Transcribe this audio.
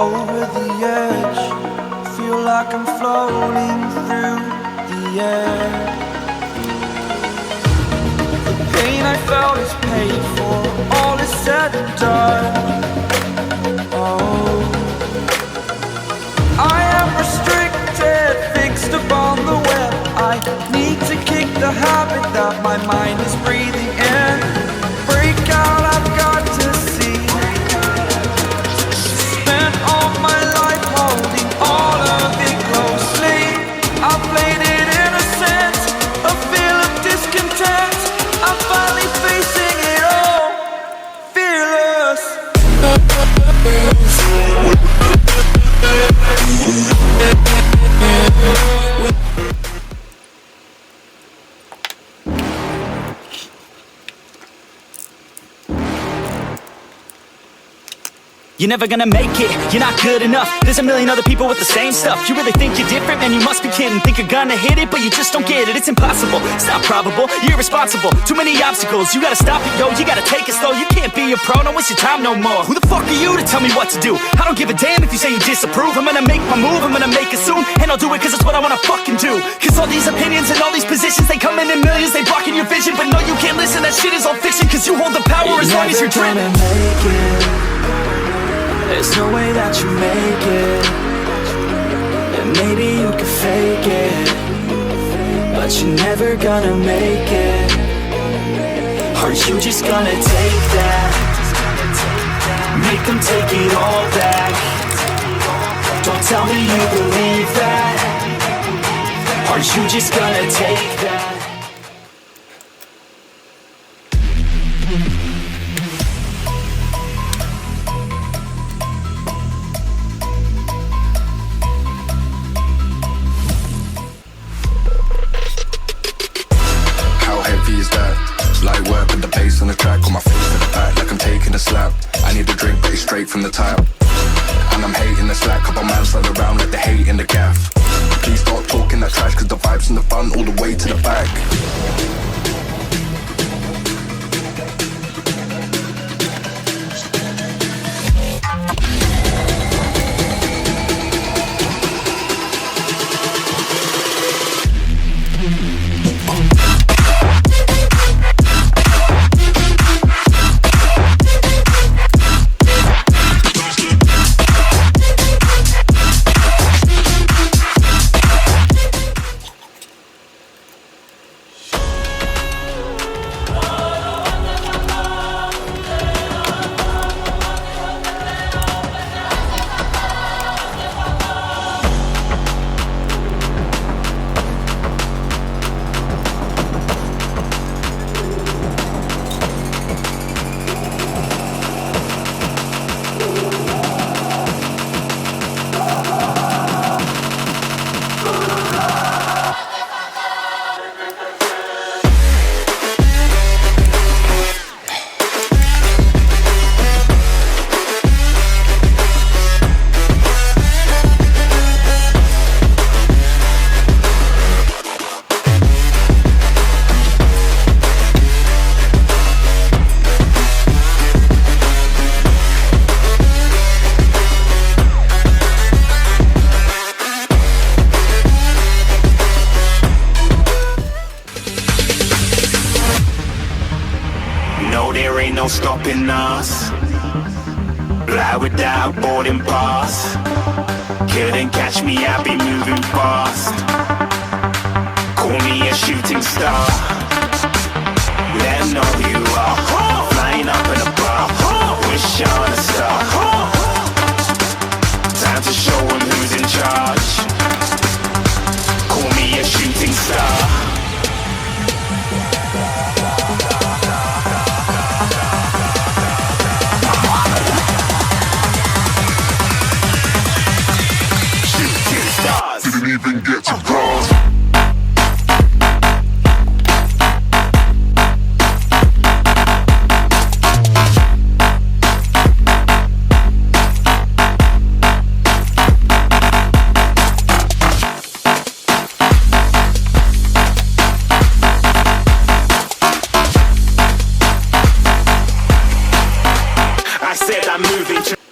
over the edge. Feel like I'm floating through the air. The pain I felt is paid for, all is said and done. Oh, I am restricted, fixed upon the web. I need to kick the habit that my mind is breathing in. Break out, I've got to see. Spent all my life holding all of it closely. I played it innocent, a feel of discontent. I'm finally facing it all, fearless. You're never gonna make it, you're not good enough. There's a million other people with the same stuff. You really think you're different? Man, you must be kidding. Think you're gonna hit it, but you just don't get it. It's impossible, it's not probable, you're irresponsible. Too many obstacles, you gotta stop it, yo. You gotta take it slow, you can't be a pro. Don't waste your time no more. Who the fuck are you to tell me what to do? I don't give a damn if you say you disapprove. I'm gonna make my move, I'm gonna make it soon. And I'll do it cause it's what I wanna fucking do. Cause all these opinions and all these positions, they come in millions, they blocking your vision. But no, you can't listen, that shit is all fiction. Cause you hold the power as long as you're driven. There's no way that you make it. And maybe you can fake it, but you're never gonna make it. Are you just gonna take that? Make them take it all back. Don't tell me you believe that. Are you just gonna take that? Light work with the bass on the track, on my feet to the back like I'm taking a slap. I need a drink, but it's straight from the tap. And I'm hating the slack, couple man slide around like the hate in the gaff. Please stop talking that trash, cause the vibes and the fun all the way to the back. There ain't no stopping us. Fly without boarding pass. Couldn't catch me, I be moving fast. Call me a shooting star. Let 'em know who you are. Flying up in a bar. Wish on a star. Time to show 'em who's in charge. Call me a shooting star. Didn't even get to cross. I said I'm moving.